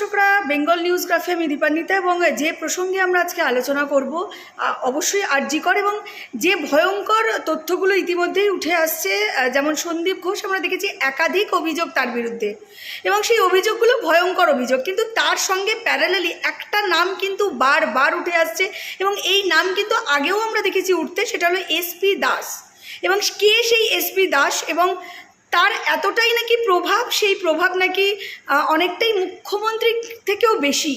দর্শকরা, বেঙ্গল নিউজ গ্রাফে আমি দীপান্বিতা এবং যে প্রসঙ্গে আমরা আজকে আলোচনা করব অবশ্যই আরজিকর এবং যে ভয়ঙ্কর তথ্যগুলো ইতিমধ্যেই উঠে আসছে, যেমন সন্দীপ ঘোষ আমরা দেখেছি একাধিক অভিযোগ তার বিরুদ্ধে এবং সেই অভিযোগগুলো ভয়ঙ্কর অভিযোগ, কিন্তু তার সঙ্গে প্যারালালি একটা নাম কিন্তু বারবার উঠে আসছে এবং এই নাম কিন্তু আগেও আমরা দেখেছি উঠতে, সেটা হলো এসপি দাস। এবং কে সেই এসপি দাস এবং তার এতটাই নাকি প্রভাব, সেই প্রভাব নাকি অনেকটাই মুখ্যমন্ত্রী থেকেও বেশি,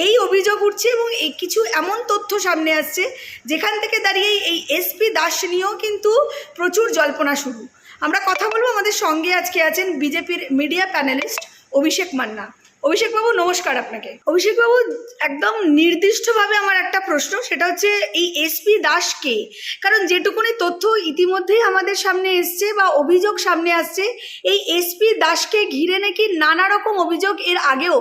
এই অভিযোগ উঠছে এবং এই কিছু এমন তথ্য সামনে আসছে যেখান থেকে দাঁড়িয়ে এই এসপি দাস নিয়েও কিন্তু প্রচুর জল্পনা শুরু। আমরা কথা বলবো, আমাদের সঙ্গে আজকে আছেন বিজেপির মিডিয়া প্যানেলিস্ট অভিষেক মান্না। অভিষেকবাবু নমস্কার আপনাকে। অভিষেকবাবু, একদম নির্দিষ্টভাবে আমার একটা প্রশ্ন, সেটা হচ্ছে এই এসপি দাস কে? কারণ যেটুকুনি তথ্য ইতিমধ্যেই আমাদের সামনে এসছে বা অভিযোগ সামনে আসছে, এই এসপি দাসকে ঘিরে নাকি নানা রকম অভিযোগ এর আগেও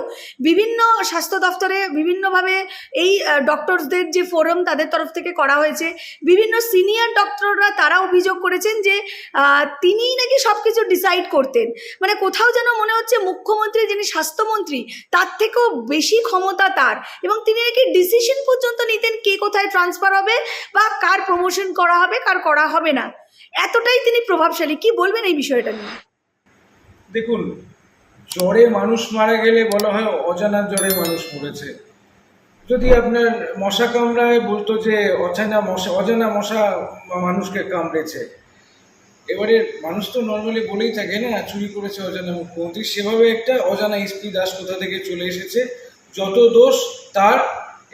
বিভিন্ন স্বাস্থ্য দপ্তরে বিভিন্নভাবে এই ডক্টরসদের যে ফোরাম তাদের তরফ থেকে করা হয়েছে, বিভিন্ন সিনিয়র ডক্টররা তারা অভিযোগ করেছেন যে তিনিই নাকি সব কিছু ডিসাইড করতেন। মানে কোথাও যেন মনে হচ্ছে মুখ্যমন্ত্রী, যিনি স্বাস্থ্যমন্ত্রী, তার থেকেও বেশি ক্ষমতা তার, এবং তিনি নাকি ডিসিশন পর্যন্ত নিতেন কে কোথায় ট্রান্সফার হবে বা কার প্রমোশন করা হবে কার করা হবে না। এতটাই তিনি প্রভাবশালী। কি বলবেন এই বিষয়টা নিয়ে? দেখুন, জ্বরে মানুষ মারা গেলে বলা হয় অজানা জ্বরে মানুষ মরেছে। যদি আপনার মশা কামড়ায় বলতো যে অজানা মশা মানুষকে কামড়েছে। এবারে মানুষ তো নর্মালি বলেই থাকে না চুরি করেছে অজানা মুখ্যমন্ত্রী, সেভাবে একটা অজানা এসপি দাস কোথা থেকে চলে এসেছে, যত দোষ তার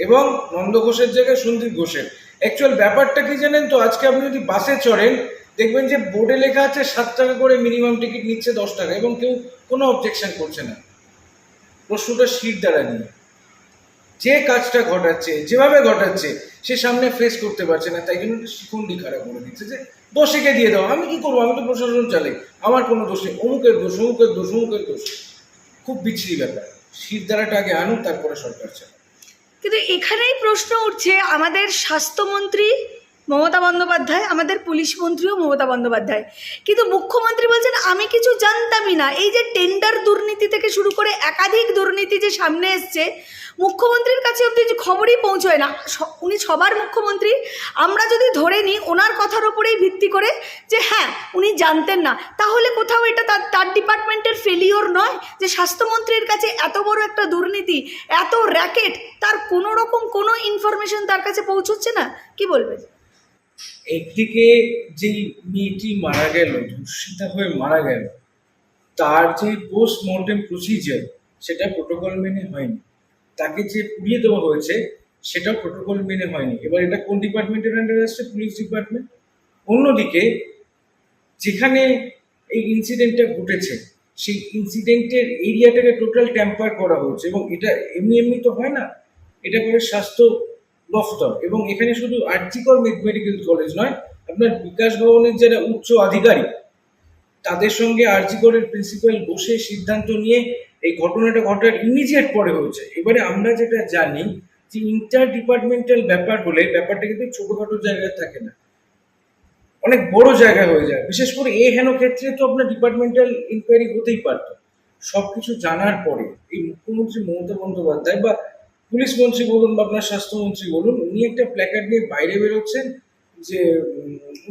এবং নন্দ ঘোষের জায়গায় সন্দীপ ঘোষের। অ্যাকচুয়াল ব্যাপারটা কি জানেন তো, আজকে আপনি যদি বাসে চড়েন দেখবেন যে বোর্ডে লেখা আছে 7 টাকা করে মিনিমাম টিকিট নিচ্ছে 10 টাকা, এবং কেউ কোনো অবজেকশন করছে না। প্রশ্নটা সিট দ্বারা নিয়ে যে কাজটা ঘটাচ্ছে, যেভাবে ঘটাচ্ছে, সে সামনে ফেস করতে পারছে না, তাই জন্য শিখুন্ডি খারাপ করে দিচ্ছে যে দোষীকে দিয়ে দাও। আমি কি করবো, আমি তো প্রশাসন চালাই, আমার কোনো দোষ নেই, অমুকের দোষ, অমুকের দোষ, অমুকের দোষ। খুব বিচ্ছিরি ব্যাপার। সিট দ্বারাটা আগে আনুক, তারপরে সরকার চালায়। কিন্তু এখানেই প্রশ্ন উঠছে, আমাদের স্বাস্থ্যমন্ত্রী মমতা বন্দ্যোপাধ্যায়, আমাদের পুলিশ মন্ত্রীও মমতা বন্দ্যোপাধ্যায়, কিন্তু মুখ্যমন্ত্রী বলছেন আমি কিছু জানতামই না। এই যে টেন্ডার দুর্নীতি থেকে শুরু করে একাধিক দুর্নীতি যে সামনে এসছে, মুখ্যমন্ত্রীর কাছে অব্দি খবরই পৌঁছয় না। উনি সবার মুখ্যমন্ত্রী, আমরা যদি ধরে নিই ওনার কথার উপরেই ভিত্তি করে যে হ্যাঁ উনি জানতেন না, তাহলে কোথাও এটা তার ডিপার্টমেন্টের ফেলিওর নয় যে স্বাস্থ্যমন্ত্রীর কাছে এত বড় একটা দুর্নীতি, এত র্যাকেট, তার কোনো রকম কোনো ইনফরমেশন তার কাছে পৌঁছচ্ছে না? কি বলবেন? একদিকে যেই মেয়েটি মারা গেল, ধর্ষিতা হয়ে মারা গেল, তার যে পোস্টমর্টেম প্রসিজার সেটা প্রোটোকল মেনে হয়নি। তাকে যে পুড়িয়ে দেওয়া হয়েছে সেটা প্রোটোকল মেনে হয়নি। এবার এটা কোন ডিপার্টমেন্টের আন্ডারে আসছে? Police department. অন্যদিকে যেখানে এই ইনসিডেন্টটা ঘটেছে সেই ইনসিডেন্টের এরিয়াটাকে টোটাল ট্যাম্পার করা হয়েছে, এবং এটা এমনি এমনি তো হয় না, এটা করে স্বাস্থ্য দফতর। এবং এখানে শুধু আরজিকর মেডিকেল কলেজ নয়, আপনার বিকাশ ভবনের যারা উচ্চ আধিকারিক তাদের সঙ্গে আরজিকরের প্রিন্সিপাল বসে সিদ্ধান্ত নিয়ে এই ঘটনাটা ঘটার ইমিডিয়েট পরে হয়েছে। এবারে আমরা যেটা জানি যে ইন্টার ডিপার্টমেন্টাল ব্যাপার হলে ব্যাপারটা কিন্তু ছোটখাটো জায়গায় থাকে না, অনেক বড় জায়গায় হয়ে যায়। বিশেষ করে এই হেন ক্ষেত্রে তো আপনার ডিপার্টমেন্টাল ইনকোয়ারি হতেই পারত। সবকিছু জানার পরে এই মুখ্যমন্ত্রী মমতা বন্দ্যোপাধ্যায় বা পুলিশ মন্ত্রী বলুন বা আপনার স্বাস্থ্যমন্ত্রী বলুন, উনি একটা প্ল্যাকার্ড নিয়ে বাইরে বেরোচ্ছেন যে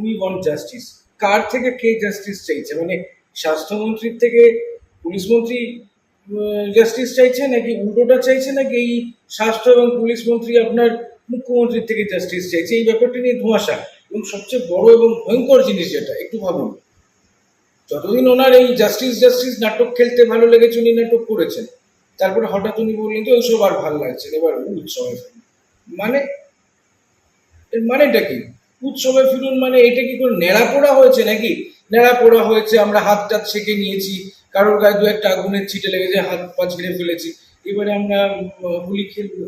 উই ওয়ান্ট জাস্টিস। কার থেকে কে জাস্টিস চাইছে? মানে স্বাস্থ্যমন্ত্রীর থেকে পুলিশ মন্ত্রী জাস্টিস চাইছে, নাকি উল্টোটা চাইছে, নাকি এই স্বাস্থ্য এবং পুলিশ মন্ত্রী আপনার মুখ্যমন্ত্রীর থেকে জাস্টিস চাইছে? এই ব্যাপারটা নিয়ে ধোঁয়াশা। এবং সবচেয়ে বড় এবং ভয়ঙ্কর জিনিস যেটা, একটু ভাবুন, যতদিন ওনার এই জাস্টিস জাস্টিস নাটক খেলতে ভালো লেগেছে উনি নাটক করেছেন, তারপরে হঠাৎ উনি বললেন যে ওইসব আর ভালো লাগছে, এবার উৎসবে ফিরুন। মানে এর মানেটা কি? উৎসবে ফিরুন মানে এটা কি করে ন্যাড়া পোড়া হয়েছে নাকি? ন্যাড়া পোড়া হয়েছে, আমরা হাত টাত সেঁকে নিয়েছি, কারোর গায়ে দু একটা আগুনের ছিটে লেগেছে, হাত পা ছিঁড়ে ফেলেছি, এবারে আমরা হোলি খেলবো?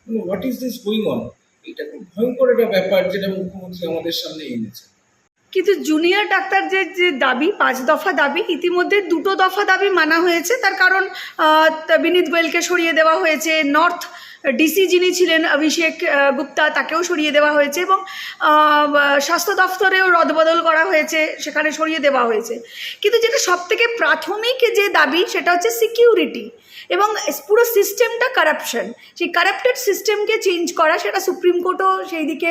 What is this going on? এটা খুব ভয়ঙ্কর একটা ব্যাপার যেটা মুখ্যমন্ত্রী আমাদের সামনে এনেছে। কিন্তু জুনিয়র ডাক্তার যে দাবি, 5 দফা দাবি, ইতিমধ্যে 2 দফা দাবি মানা হয়েছে। তার কারণ বিনীত গোয়েলকে সরিয়ে দেওয়া হয়েছে, নর্থ ডিসি যিনি ছিলেন অভিষেক গুপ্তা তাকেও সরিয়ে দেওয়া হয়েছে এবং স্বাস্থ্য দফতরেও রদবদল করা হয়েছে, সেখানে সরিয়ে দেওয়া হয়েছে। কিন্তু যেটা সবথেকে প্রাথমিক যে দাবি সেটা হচ্ছে সিকিউরিটি এবং পুরো সিস্টেমটা কারাপশন। সেই কারাপ্টেড সিস্টেমকে চেঞ্জ করা, সেটা সুপ্রিম কোর্টও সেই দিকে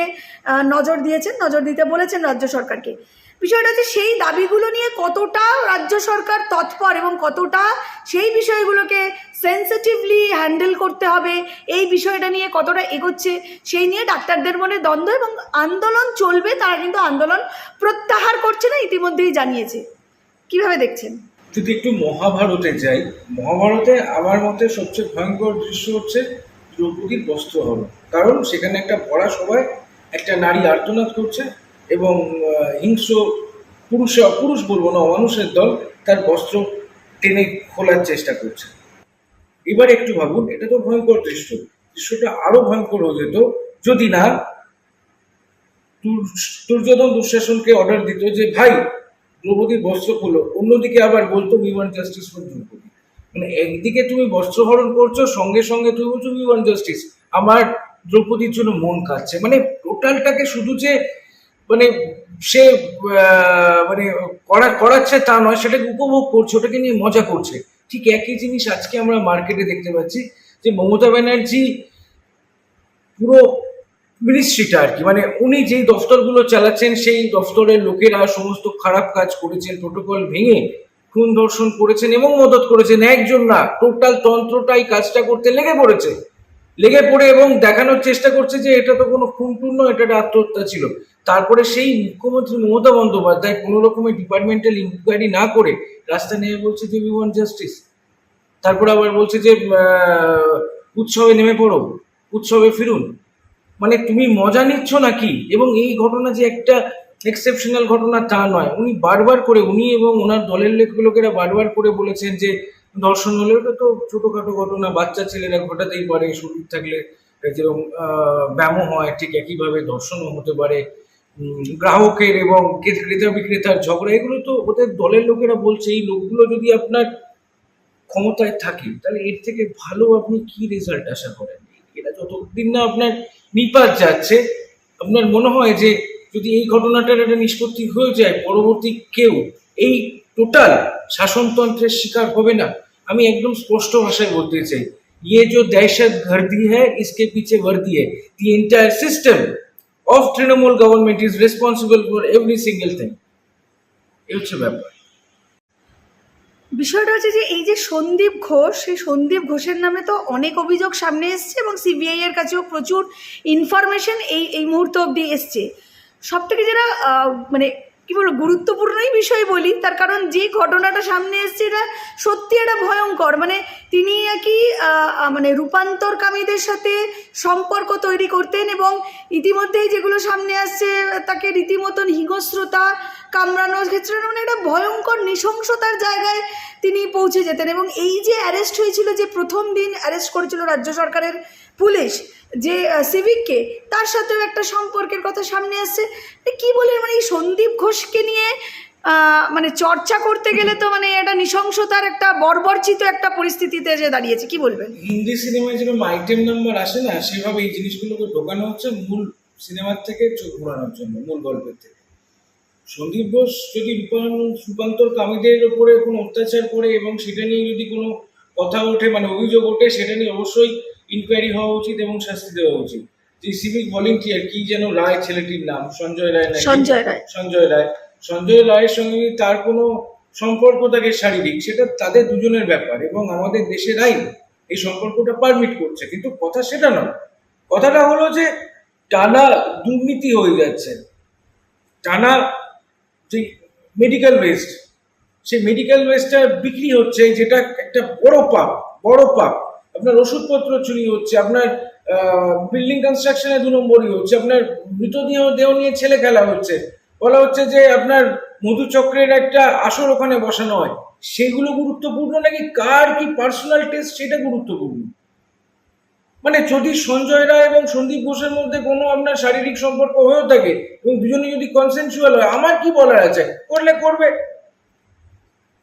নজর দিয়েছেন, নজর দিতে বলেছেন রাজ্য সরকারকে। বিষয়টা হচ্ছে সেই দাবিগুলো নিয়ে কতটা রাজ্য সরকার তৎপর এবং কতটা সেই বিষয়গুলোকে সেন্সিটিভলি হ্যান্ডেল করতে হবে, এই বিষয়টা নিয়ে কতটা এগোচ্ছে, সেই নিয়ে ডাক্তারদের মনে দ্বন্দ্ব এবং আন্দোলন চলবে। তারা কিন্তু আন্দোলন প্রত্যাহার করছে না, ইতিমধ্যেই জানিয়েছে। কিভাবে দেখছেন? যদি একটু মহাভারতে যাই, মহাভারতে আমার মতে সবচেয়ে ভয়ঙ্কর দৃশ্য হচ্ছে দ্রৌপদীর বস্ত্রহরণ। কারণ সেখানে একটা ভরা সভায় একটা নারী আর্তনাদ করছে এবং হিংস্র পুরুষ বলবো না, অমানুষের দল তার বস্ত্র টেনে খোলার চেষ্টা করছে। এবার একটু ভাবুন, এটা তো ভয়ঙ্কর দৃশ্যটা আরো ভয়ঙ্কর হয়ে যেত যদি না দুর্যোধন দুঃশাসনকে অর্ডার দিত যে ভাই দ্রৌপদীর বস্ত্র খোলো, অন্যদিকে আবার বলতো we want justice for Draupadi. মানে একদিকে তুমি বস্ত্রহরণ করছো, সঙ্গে সঙ্গে তুমি বলছো উই ওয়ান্ট জাস্টিস, আমার দ্রৌপদীর জন্য মন কাঁদছে। মানে টোটালটাকে শুধু যে মানে সে মানে করাচ্ছে তা নয়, সেটাকে উপভোগ করছে, ওটাকে নিয়ে মজা করছে। ঠিক একই জিনিস আজকে আমরা মার্কেটে দেখতে পাচ্ছি যে মমতা ব্যানার্জি পুরো মিনিস্ট্রিটা আর কি, মানে উনি যেই দফতরগুলো চালাচ্ছেন সেই দফতরের লোকেরা সমস্ত খারাপ কাজ করেছেন, প্রোটোকল ভেঙে খুন ধর্ষণ করেছেন এবং মদত করেছেন। একজন না, টোটাল তন্ত্রটাই কাজটা করতে লেগে পড়ে এবং দেখানোর চেষ্টা করছে যে এটা তো কোনো খুন টুন নয়, এটা একটা আত্মহত্যা ছিল। তারপরে সেই মুখ্যমন্ত্রী মমতা বন্দ্যোপাধ্যায় কোনো রকমের ডিপার্টমেন্টাল ইনকোয়ারি না করে রাস্তা নেমে বলছে যে উই ওয়ান্ট জাস্টিস। তারপরে আবার বলছে যে উৎসবে নেমে পড়ো, উৎসবে ফিরুন। মানে তুমি মজা নিচ্ছ নাকি? এবং এই ঘটনা যে একটা এক্সেপশনাল ঘটনা তা নয়, উনি এবং ওনার দলের লোকেরা বারবার করে বলেছেন যে ধর্ষণ হলে ওটা তো ছোটখাটো ঘটনা, বাচ্চা ছেলেরা ঘটাতেই পারে, শরীর থাকলে যেরকম ব্যায়ামও হয় ঠিক একইভাবে ধর্ষণও হতে পারে। গ্রাহকের এবং ক্রেতা বিক্রেতার ঝগড়া, এগুলো তো ওদের দলের লোকেরা বলছে। এই লোকগুলো যদি আপনার ক্ষমতায় থাকে তাহলে এর থেকে ভালো আপনি কি রেজাল্ট আশা করেন? এটা যতদিন না আপনার নিপাত যাচ্ছে, আপনার মনে হয় যে যদি এই ঘটনাটার একটা নিষ্পত্তি হয়ে যায়, পরবর্তী কেউ এই টোটাল শাসনতন্ত্রের শিকার হবে না। আমি একদম স্পষ্ট ভাষায় বলতে চাই, ये जो दहशत गर्दी है इसके पीछे वर्दी है। The entire system of Trinamool government is responsible for every single thing. এই হচ্ছে ব্যাপার। বিষয়টা হচ্ছে যে এই যে সন্দীপ ঘোষ, সেই সন্দীপ ঘোষের নামে তো অনেক অভিযোগ সামনে এসছে এবং সিবিআই এর কাছেও প্রচুর ইনফরমেশন এই মুহূর্তে অবধি এসছে। সব থেকে যেটা মানে কি বলবো গুরুত্বপূর্ণই বিষয় বলি, তার কারণ যে ঘটনাটা সামনে এসছে এটা সত্যি একটা ভয়ঙ্কর। মানে তিনি কি মানে রূপান্তরকামীদের সাথে সম্পর্ক তৈরি করতেন এবং ইতিমধ্যেই যেগুলো সামনে আসছে তাকে রীতিমতন হিংস্রতা, কামড়ানো, ক্ষেত্রানো, মানে একটা ভয়ঙ্কর নৃশংসতার জায়গায় তিনি পৌঁছে যেতেন। এবং এই যে অ্যারেস্ট হয়েছিল, যে প্রথম দিন অ্যারেস্ট করেছিল রাজ্য সরকারের পুলিশ যে সিভিককে, তার সাথেও একটা সম্পর্কের কথা সামনে আসছে। কি বলে মানে এই সন্দীপ ঘোষকে নিয়ে মানে চর্চা করতে গেলে তো মানে একটা নৃশংসতার একটা বর্বরচিত একটা পরিস্থিতিতে যে দাঁড়িয়েছে। কি বলবেন? হিন্দি সিনেমায় যেরকম আইটেম নাম্বার আসে না, সেভাবে এই জিনিসগুলোকে ঢোকানো হচ্ছে মূল সিনেমার থেকে চোখ ঘোরানোর জন্য, মূল গল্পের থেকে। সন্দীপ ঘোষ যদি রূপান্তরকামীদের ওপরে কোনো অত্যাচার করে এবং সেটা নিয়ে যদি কোনো কথা ওঠে, মানে অভিযোগ ওঠে, সেটা নিয়ে অবশ্যই ইনকোয়ারি হওয়া উচিত এবং শাস্তি দেওয়া উচিত। যে সিভিক ভলেন্টিয়ার, কি যেন রায় ছেলেটির নাম, সঞ্জয় রায়ের সঙ্গে তার কোনো সম্পর্ক থাকে শারীরিক, সেটা তাদের দুজনের ব্যাপার এবং আমাদের দেশের আইন এই সম্পর্কটা পারমিট করছে। কিন্তু কথা সেটা নয়, কথাটা হলো যে টানা দুর্নীতি হয়ে যাচ্ছে, টানা যে মেডিকেল ওয়েস্ট, সেই মেডিকেল ওয়েস্টটা বিক্রি হচ্ছে, যেটা একটা বড় পাপ। আপনার ওষুধপত্র চুরি হচ্ছে, আপনার বিল্ডিং কনস্ট্রাকশনে 2 নম্বরই হচ্ছে, আপনার মৃতদেহ নিয়ে ছেলে খেলা হচ্ছে। বলা হচ্ছে যে আপনার মধুচক্রের একটা আসর ওখানে বসানো হয়। সেগুলো গুরুত্বপূর্ণ নাকি কার কি পার্সোনাল টেস্ট সেটা গুরুত্বপূর্ণ? মানে যদি সঞ্জয় রায় এবং সন্দীপ ঘোষের মধ্যে কোনো আপনার শারীরিক সম্পর্ক হয়ে থাকে এবং দুজনে যদি কনসেনসুয়াল হয়, আমার কি বলার আছে? করলে করবে,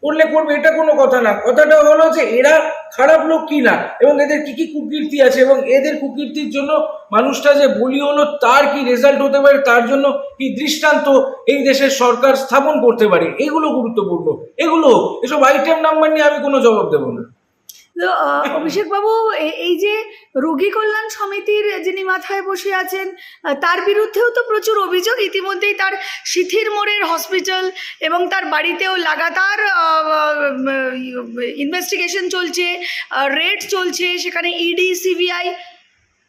করলে করবে, এটা কোনো কথা না। কথাটা হলো যে এরা খারাপ লোক কি না, এবং এদের কি কি কুকীর্তি আছে, এবং এদের কুকীর্তির জন্য মানুষটা যে বলি হলো তার কি রেজাল্ট হতে পারে, তার জন্য কি দৃষ্টান্ত এই দেশের সরকার স্থাপন করতে পারে, এগুলো গুরুত্বপূর্ণ। এগুলো এসব আইটেম নাম্বার নিয়ে আমি কোনো জবাব দেবো না। তো অভিষেক বাবু, এই যে রোগী কল্যাণ সমিতির যিনি মাথায় বসে আছেন, তার বিরুদ্ধেও তো প্রচুর অভিযোগ। ইতিমধ্যেই তার শিথির মোড়ের হসপিটাল এবং তার বাড়িতেও লাগাতার ইনভেস্টিগেশন চলছে, রেড চলছে, সেখানে ইডি সিবিআই।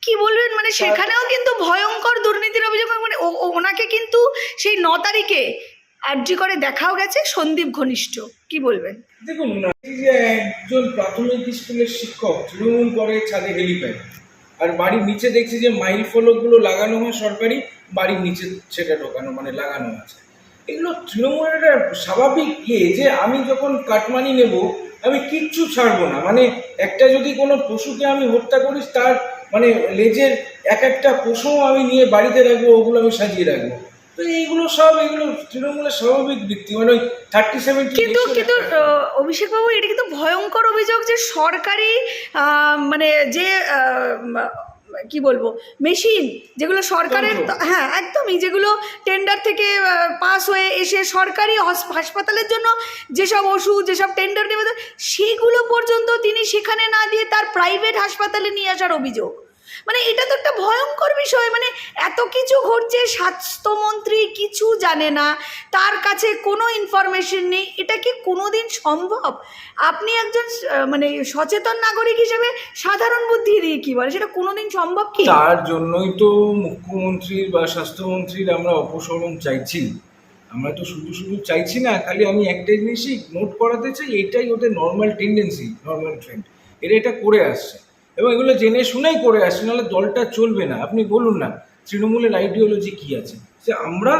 কি বলবেন, মানে সেখানেও কিন্তু ভয়ঙ্কর দুর্নীতির অভিযোগ। মানে ওনাকে কিন্তু সেই 9 তারিখে আরজি করে দেখাও গেছে সন্দীপ ঘনিষ্ঠ। কি বলবেন? দেখুন না, এই যে একজন প্রাথমিক স্কুলের শিক্ষক তৃণমূল করে ছাদে হেলিপ্যাড, আর বাড়ির নিচে দেখছি যে মাইল ফলকগুলো লাগানো হয় সরকারি, বাড়ির নিচে সেটা ঢোকানো মানে লাগানো আছে। এগুলো তৃণমূলের একটা স্বাভাবিক যে আমি যখন কাটমানি নেব আমি কিচ্ছু ছাড়বো না। মানে একটা যদি কোনো পশুকে আমি হত্যা করি, তার মানে লেজের এক একটা পশু আমি নিয়ে বাড়িতে রাখবো, ওগুলো আমি সাজিয়ে রাখবো। তো এইগুলো সব এগুলো তৃণমূলের স্বাভাবিক বৃত্তি। মানে ওই 37 কিন্তু অভিষেক বাবু, এটা কিন্তু ভয়ঙ্কর অভিযোগ যে সরকারি মানে যে কি বলবো মেশিন, যেগুলো সরকারের, হ্যাঁ একদমই, যেগুলো টেন্ডার থেকে পাস হয়ে এসে সরকারি হাসপাতালের জন্য যেসব ওষুধ, যেসব টেন্ডার নেবে, সেগুলো পর্যন্ত তিনি সেখানে না দিয়ে তার প্রাইভেট হাসপাতালে নিয়ে আসার অভিযোগ। মানে এটা তো একটা ভয়ঙ্কর বিষয়। মানে এত কিছু ঘটছে, স্বাস্থ্যমন্ত্রী কিছু জানে না, তার কাছে কোনো ইনফরমেশন নেই। এটা কি কোনোদিন সম্ভব? আপনি একজন মানে সচেতন নাগরিক হিসেবে সাধারণ বুদ্ধি দিয়ে কি বলে, সেটা কোনোদিন সম্ভব কি? তার জন্যই তো মুখ্যমন্ত্রীর বা স্বাস্থ্যমন্ত্রীর আমরা অপসারণ চাইছি। আমরা তো শুধু শুধু চাইছি না, খালি আমি একটা জিনিসই নোট করাতে চাই, এটাই ওদের নর্মাল টেন্ডেন্সি, নর্মাল ট্রেন্ড। এরা এটা করে আসছে এবং এগুলো জেনে শুনেই করে আসছে, নাহলে দলটা চলবে না। আপনি বলুন না তৃণমূলের আইডিওলজি কি আছে, যে আমরা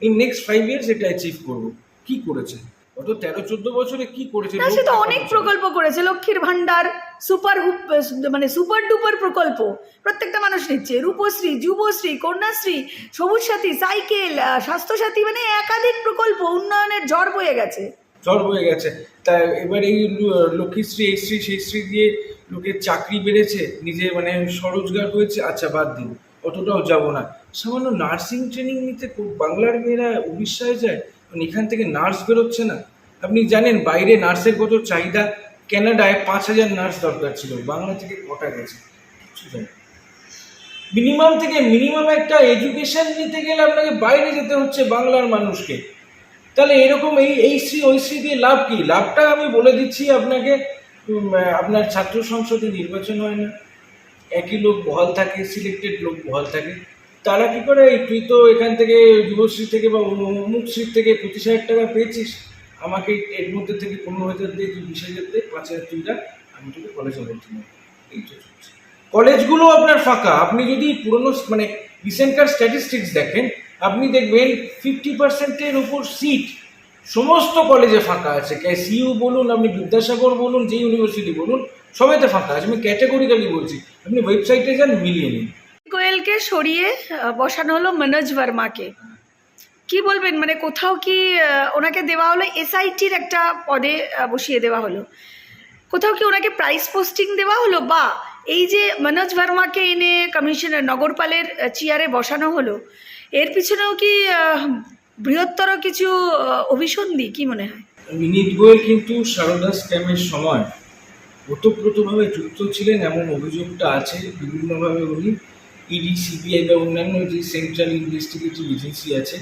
ইন নেক্সট 5 ইয়ার্স এটা অ্যাচিভ করবো। কি করেছে গত 13-14 বছরে, কি করেছে? সে তো অনেক প্রকল্প করেছে, লক্ষ্মীর ভান্ডার, মানে সুপার ডুপার প্রকল্প, প্রত্যেকটা মানুষ নিচ্ছে, রূপশ্রী, যুবশ্রী, কন্যাশ্রী, সবুজ সাথী, সাইকেল, স্বাস্থ্যসাথী, মানে একাধিক প্রকল্প, উন্নয়নের ঝড় বয়ে গেছে। তা এবার এই লক্ষ্মীশ্রী, এই শ্রী, সেই শ্রী দিয়ে লোকের চাকরি বেড়েছে, নিজে মানে স্বরোজগার হয়েছে। আচ্ছা বাদ দিন, অতটাও যাব না। সামান্য নার্সিং ট্রেনিং নিতে বাংলার মেয়েরা উড়িষ্যায় যায়, এখান থেকে নার্স বেরোচ্ছে না। আপনি জানেন বাইরে নার্সের কত চাহিদা? ক্যানাডায় 5000 নার্স দরকার ছিল, বাংলা থেকে কটা গেছে? কিছু জানি। মিনিমাম একটা এডুকেশন নিতে গেলে আপনাকে বাইরে যেতে হচ্ছে বাংলার মানুষকে। তাহলে এরকম এই শ্রী ওই শ্রী দিয়ে লাভ কি? লাভটা আমি বলে দিচ্ছি আপনাকে। আপনার ছাত্র সংসদে নির্বাচন হয় না, একই লোক বহাল থাকে, সিলেক্টেড লোক বহাল থাকে। তারা কি করে, তুই তো এখান থেকে যুবশ্রী থেকে বা অমুকশ্রী থেকে 25,000 টাকা পেয়েছিস, আমাকে এর মধ্যে থেকে 15,000 দিয়ে, তুই 20,000 দিয়ে, 5,000 তুই যা, আমি তোকে কলেজে ভর্তি নেব। এই তো চলছে। কলেজগুলো আপনার ফাঁকা। আপনি যদি পুরনো মানে রিসেন্টকার স্ট্যাটিস্টিক্স দেখেন, আপনি দেখবেন 50%-এর উপর সিট সমস্ত কলেজে ফাঁকা আছে। সিইউ বলুন, আপনি বিদ্যাসাগর বলুন, যে ইউনিভার্সিটি বলুন, সবাইতে ফাঁকা আছে। আমি ক্যাটেগরিক্যালি বলছি, আপনি ওয়েবসাইটে যান, মিলিয়ে নিন। গোয়েলকে সরিয়ে বসানো হলো মনোজ ভার্মাকে। কি বলবেন, মানে কোথাও কি ওনাকে দেওয়া হলো এসআইটির একটা পদে বসিয়ে দেওয়া হলো, কোথাও কি ওনাকে প্রাইস পোস্টিং দেওয়া হলো, বা এই যে মনোজ ভার্মাকে এনে কমিশনার নগরপালের চেয়ারে বসানো হলো, এর পিছনেও কি বৃহত্তর কিছু অভিসন্ধি? কি মনে হয়? বিনীত গোয়েল কিন্তু সারদা স্ক্যামের সময় ওতপ্রোতভাবে যুক্ত ছিলেন, এমন অভিযোগটা আছে। বিভিন্নভাবে উনি ইডি, সিবিআই বা অন্যান্য যে সেন্ট্রাল ইনভেস্টিগেটিভ এজেন্সি আছে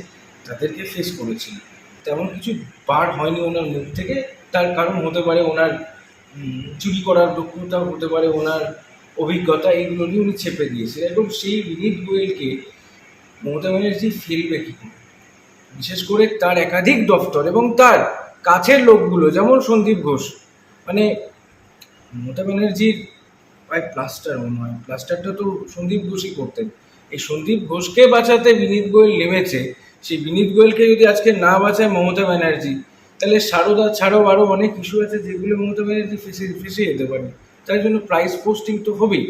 তাদেরকে ফেস করেছিলেন। তেমন কিছু বার হয়নি ওনার মুখ থেকে। তার কারণ হতে পারে ওনার চুরি করার দক্ষতা, হতে পারে ওনার অভিজ্ঞতা, এইগুলো নিয়ে উনি চেপে দিয়েছিলেন। এবং সেই বিনীত গোয়েলকে মমতা ব্যানার্জি ফেলবে কী করে? বিশেষ করে তার একাধিক দফতর এবং তার কাছের লোকগুলো, যেমন সন্দীপ ঘোষ। মানে মমতা ব্যানার্জির প্রায় প্লাস্টার মনে হয়, প্লাস্টারটা তো সন্দীপ ঘোষই করতেন। এই সন্দীপ ঘোষকে বাঁচাতে বিনীত গোয়েল নেমেছে। সেই বিনীত গোয়েলকে যদি আজকে না বাঁচায় মমতা ব্যানার্জি, তাহলে সারদা ছাড়াও আরও অনেক ইস্যু আছে যেগুলো মমতা ব্যানার্জি ফেসে যেতে পারে। তার জন্য প্রাইস পোস্টিং তো হবেই।